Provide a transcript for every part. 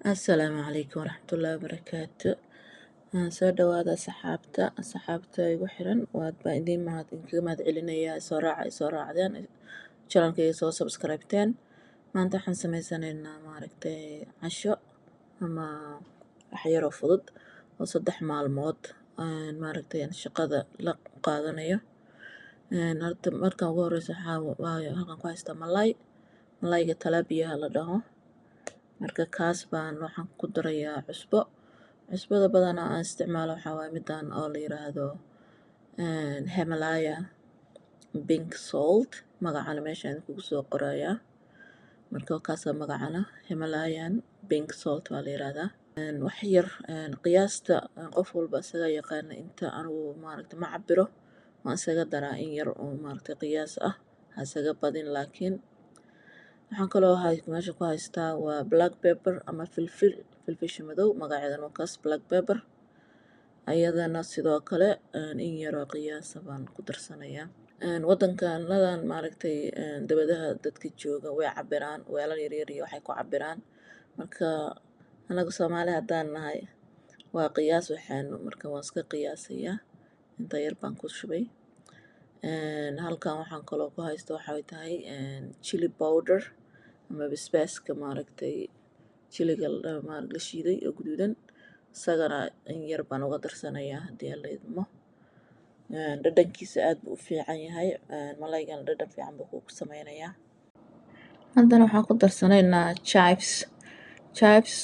Assalaamu calaykum waraxmatullaahi wabarakaatu. Soo dhawaada asxaabta igu xiran baan idinkaga mahad celinayaa soo raacdeen channelkayga soo subscribe-teen. Maanta waxaan sameysanaynaa casho ama wax yaroo fudud oo 3 maalmood aan shaqada la qaadanayo. Horta markaan ugu horeyso halkaan ku haystaa malayga talapiyaha la dhaho. Marka kaas baan waxaan ku darayaa cusbada badanaa aan isticmaalo waxaa waaye midaan oo la yiraahdo Himalaya pink salt magacana meeshaan kugu soo qorayaa. Marka kaasa magacana Himalayan pink salt waa la yiraahdaa. Wax yar qiyaasta qof walba isaga yaqaana inta anigu ma cabiro waan isaga daraa in yar oo qiyaas ah ha isaga badin. Laakiin waxaan kaloo meesha ku haystaa waa black pepper ama filfisha madow magaceedana waa kaas black pepper ayadana sidoo kale in yaroo qiyaasa baan ku darsanayaa. Waddankanadan dabadaha dadka jooga way cabiraan weelal yaryar iyo waxay ku cabiraan. Marka anaga Soomaali haddaan nahay waa qiyaas waxaanu marka waan iska qiyaasayaa inta yar baan ku shubay. Halkaan waxaan kaloo ku haysto waxay tahay chili powder ama basbaaska chiliga la shiiday oo guduudan isagana in yar baan uga darsanayaa haddii alla idmo. Dhadhankiisa aad buu u fiican yahay malaygana dhadhan fiican buu ku sameynayaa. Haddana waxaan ku darsanaynaa chives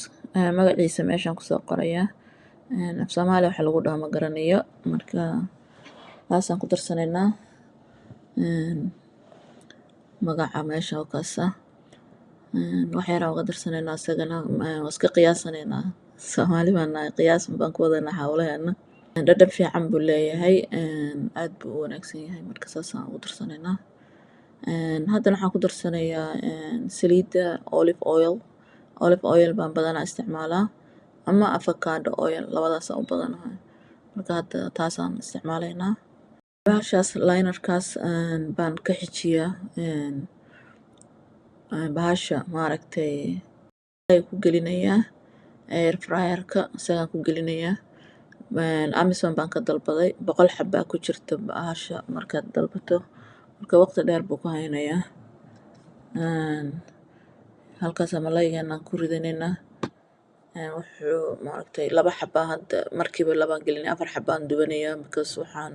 magaciisa meeshaan kusoo qorayaa. Af Soomaali waxa lagu dhaho ma garanayo marka taasaan ku darsanaynaa. Magaca meesha oo kaasa wax yar uga darsanaynaa isagana waa iska qiyaasanaynaa. Soomaali baan nahay qiyaas baan ku wadanaa hawlaheena. Dhadhan fiican buu leeyahay aad buu u wanaagsan yahay marka saasaan ugu darsanaynaa. Haddana waxaan ku darsanayaa saliidda olive oil baan badanaa isticmaalaa ama avocado oil labadaas u badanahay. Marka hadda taasaan isticmaalaynaa. Bahashaas linerkaas baan ka xijiyaa bahasha ku gelinayaa air fryerka isagaan ku gelinayaa. Amazon baan ka dalbaday 100 xabaa ku jirta bahasha markaad dalbato marka waqti dheer buu ku haynayaa. Halkaas malaygeena ku ridanaynaa wuxuu 2 xabaa hadda markiiba 2 gelinaya 4 xabaan dubanayaa because waxaan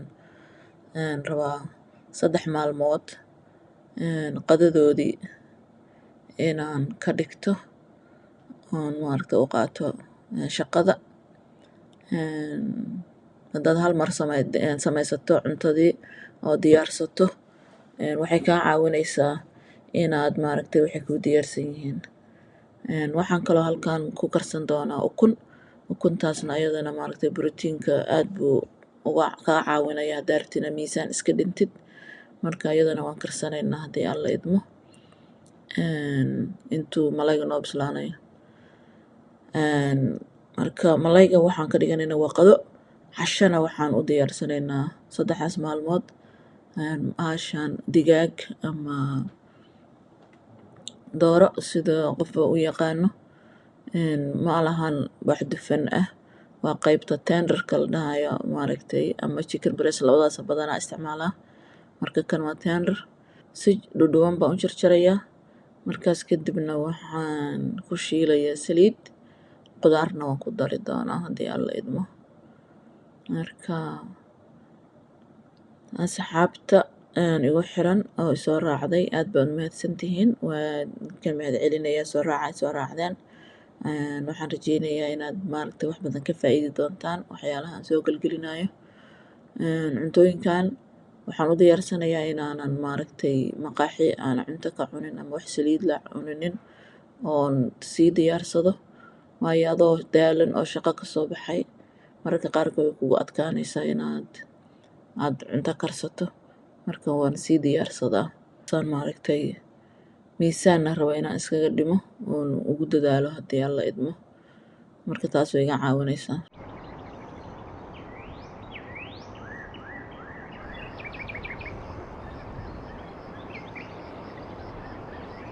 rabaa 3 maalmood qadadoodii inaan ka dhigto oon u qaato shaqada. Haddaad hal mar samaysato cuntadii oo diyaarsato waxay kaa caawinaysaa inaad waxay kuu diyaarsan yihiin. Waxaan kaloo halkaan ku karsan doonaa ukuntaasna ayadana borotiinka aad buu kaa caawinayaa haddaad rabtid inaad miisaan iska dhintid. Marka ayadana waan karsanaynaa haddii alla idmo intuu malayga noo bislaanayo. Marka malayga waxaan ka dhiganaynaa waa qado cashana waxaan u diyaarsanaynaa 3 maalmood bahashaan digaag ama dooro sida qofba u yaqaano ma lahan wax dufan ah waa qaybta tenderka la dhahayo ama chicken breast labadaas badanaa isticmaalaa. Marka kan waa tender si dhuudhuuban baan u jarjarayaa. Markaas kadibna waxaan ku shiilayaa saliid qudaarna waan ku dari doonaa haddii alla idmo. Marka asxaabta igu xiran oo soo raacday aad baad mahadsantihiin waan ka mahad celinayaa soo raacdeen. Waxaan rajeynayaa inaad wax badan ka faa'iidi doontaan waxyaalaha aan soo gelgelinayo. Cuntooyinkan waxaan u diyaarsanayaa inaanan maqaaxi aan cunto ka cunin ama wax saliid la cuninin oon sii diyaarsado. Waayo adoo daalan oo shaqo ka soo baxay mararka qaarkood way kugu adkaanaysaa inaad cunto karsato. Marka waan sii diyaarsadaa saan miisaanna rabo inaan iskaga dhimo oon ugu dadaalo haddii alla idmo. Marka taas way iga caawinaysaa.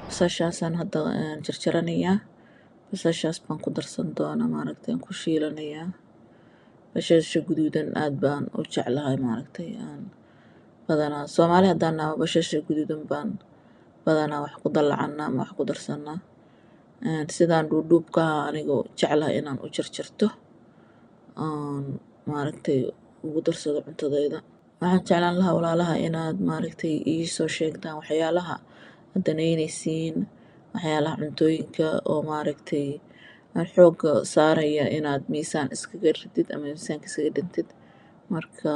Basashaasaan hadda jarjaranayaa basashaas baan ku darsan doonaa maaragtay aan ku shiilanayaa. Basasha guduudan aad baan u jeclahay maaragtay aan badanaa Soomaali haddaan nahay basasha guduudan baan badanaa wax ku dalacanaa ama wax ku darsanaa. Sidaan dhuudhuubka anigoo jeclahay inaan u jarjarto maaragtay ugu darsado cuntadayda. Waxaan jeclaan lahaa walaalaha inaad maaragtay ii soo sheegtaan waxyaalaha aad danaynaysiin, waxyaalaha cuntooyinka oo maaragtay aan xoogga saaraya inaad miisaan iskaga ridid ama miisaanka iskaga dhintid. Marka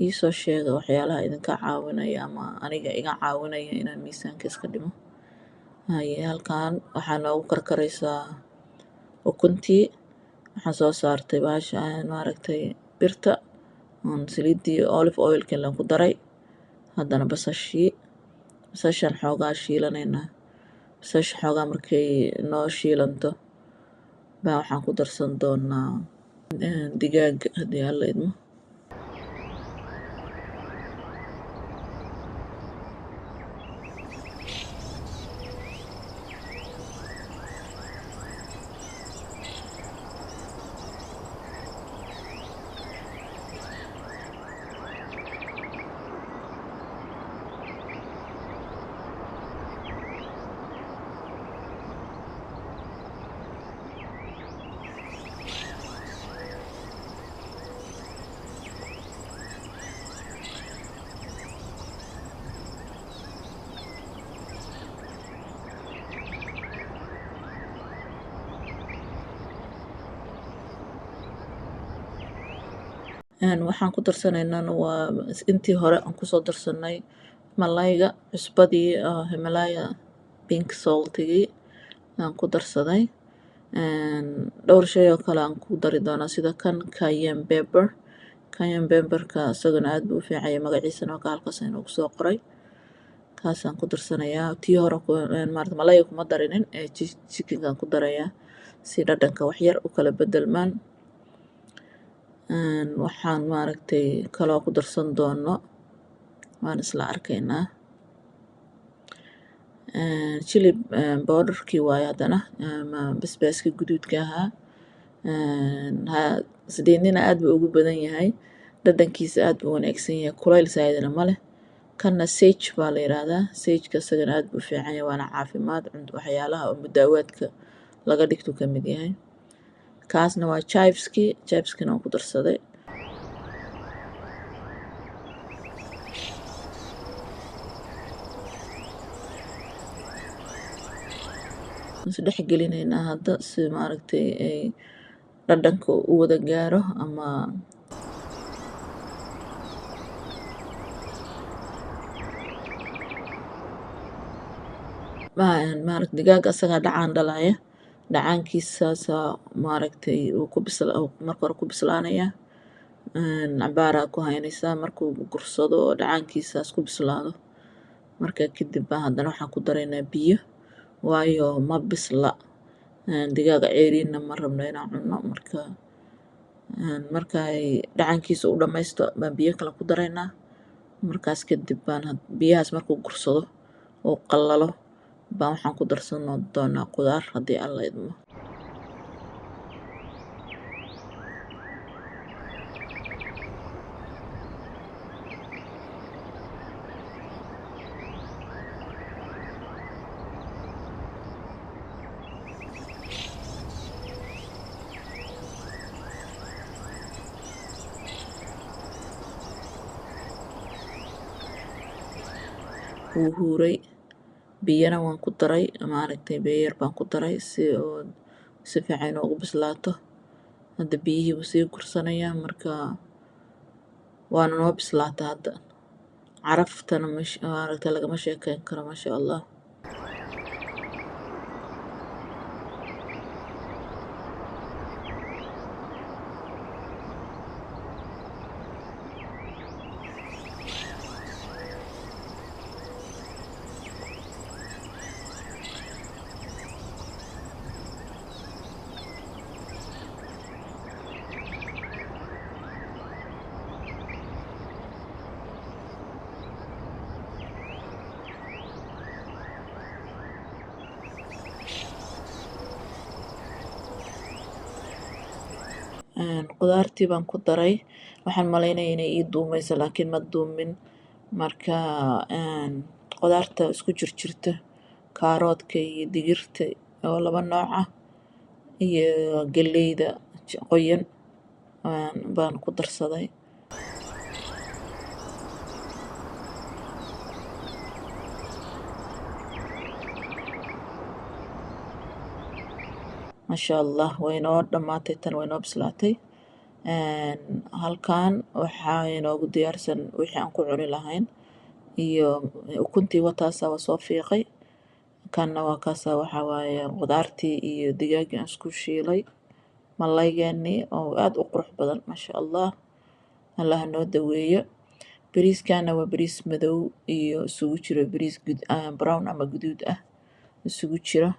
ii soo sheega waxyaalaha idinka caawinaya ama aniga iga caawinaya inaan miisaanka iska dhimo. Halkaan waxaa noogu karkaraysaa ukuntii. Waxaan soo saartay bahasha maaragtay birta saliidii olive oilka laan ku daray. Haddana basashaan xoogaa shiilanaynaa. Basasha xoogaa markay noo shiilanto baa waxaan ku darsan doonaa digaaga haddii alla idmo. Waxaan ku darsanaynaa waa intii hore aan ku soo darsanay malayga cusbadii Himalaya pink saltigii aan ku darsaday. Dhowr shay oo kale aan ku dari doonaa sida kan cayenne pepper. Cayenne pepperka isagana aad buu u fiican yahay magaciisana waa halkaas inuu kusoo qoray. Kaasaan ku darsanayaa. Tii hore maaragtay malayga kuma darinin chickenkaan ku darayaa si dhadhanka wax yar u kala bedelmaan. Waxaan maaragtay kaloo ku darsan doono waan isla arkaynaa chili powderkii waaye haddana basbaaskii guduudka ahaa. Isdhiinina aad buu ugu badan yahay dhadhankiisa aad buu wanaagsan yahay kulayl saayidina ma leh. Kanna sage baa la yiraahdaa. Sage-ka isagana aad buu u fiican yahay waana caafimaad waxyaalaha mudaawaadka laga dhigto ka mid yahay. Kaasna waa chiveski waan ku darsaday. Isdhex gelinaynaa hadda si maaragtay ay dhadhanka u wada gaaro ama maaragtay digaaga asagaa dhacaan dhalaya. Dhacaankiisaasa maaragtay uu ku marka hore ku bislaanaya. Cabaaraa ku haynaysaa markuu gursado oo dhacaankiisaas ku bislaado. Marka kadib baa haddana waxaan ku daraynaa biyo waayo ma bisla. Digaaga ceeriinna ma rabno inaan cunno marka ay dhacaankiisa u dhammaysto baan biyo kale ku daraynaa. Markaas kadib baan biyahaas markuu gursado oo qallalo baan waxaan ku darsan doonaa qudaar haddii alla idmo. Wuu huuray biyana waan ku daray maaragtay biyo yar baan ku daray si fiican ugu bislaato. Hadda biyihii wuu sii gursanayaa marka waana noo bislaata hadda. Caraftana maaragtay lagama sheekayn karo maasha Allah. qudaartii baan ku daray. Waxaan malaynaya inay ii duumayso laakiin ma duumin. Marka qudaarta isku jirjirta kaaroodka iyo digirta oo laba nooc ah iyo galleyda qoyan baan ku darsaday. Masha Allah way noo dhamaatay tan way noo bislaatay. Halkaan waxaa inoogu diyaarsan wixii aan ku cuni lahayn iyo ukuntii wataasa waa soo fiiqay. Kanna waa kaasa waxaa waaye qudaartii iyo digaaggii aan isku shiilay malaygeennii oo aad u qurux badan masha Allah. Allah noo daweeyo. Bariiskaana waa bariis madow iyo isugu jiro bariis brown ama guduud ah isugu jiro.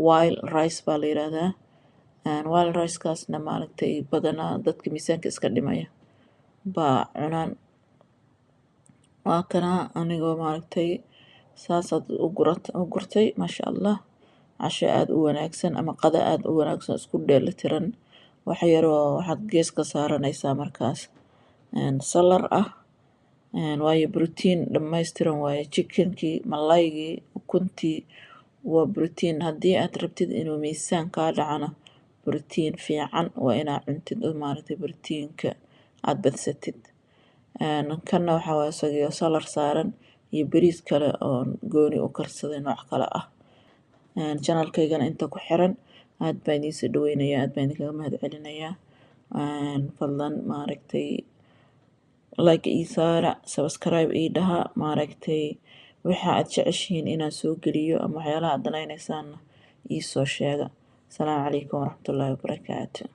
Wild rice baa la yiraahdaa. Wild rice kaasna maaragtay badanaa dadka miisaanka iska dhimaya baa cunaan. Waa kana anigoo maaragtay saasaad u gurtay masha Allah. Casho aad u wanaagsan ama qada aad u wanaagsan isku dheelitiran. Wax yaroo waxaad gees ka saaranaysaa markaas salar ah. Waayo protein dhammaystiran waaye chickenkii malaygii ukuntii waa protein. Haddii aad rabtid inuu miisaan kaa dhacana protein fiican waa inaad cuntid oo maaragtay proteinka aad badsatid. Kanna waxaa waaye isagoo salar saaran iyo bariis kale oo gooni u karsaday nooc kale ah. Channelkaygana inta ku xiran aad baan idiin soo dhaweynayaa aad baan idinkaga mahadcelinayaa. Fadlan maaragtay like ii saara subscribe ii dhaha maaragtay waxa aad jeceshihiin inaan soo geliyo ama waxyaalaha aad danaynaysaan ii soo sheega. Assalaamu calaykum waraxmatullaahi wabarakaatuh.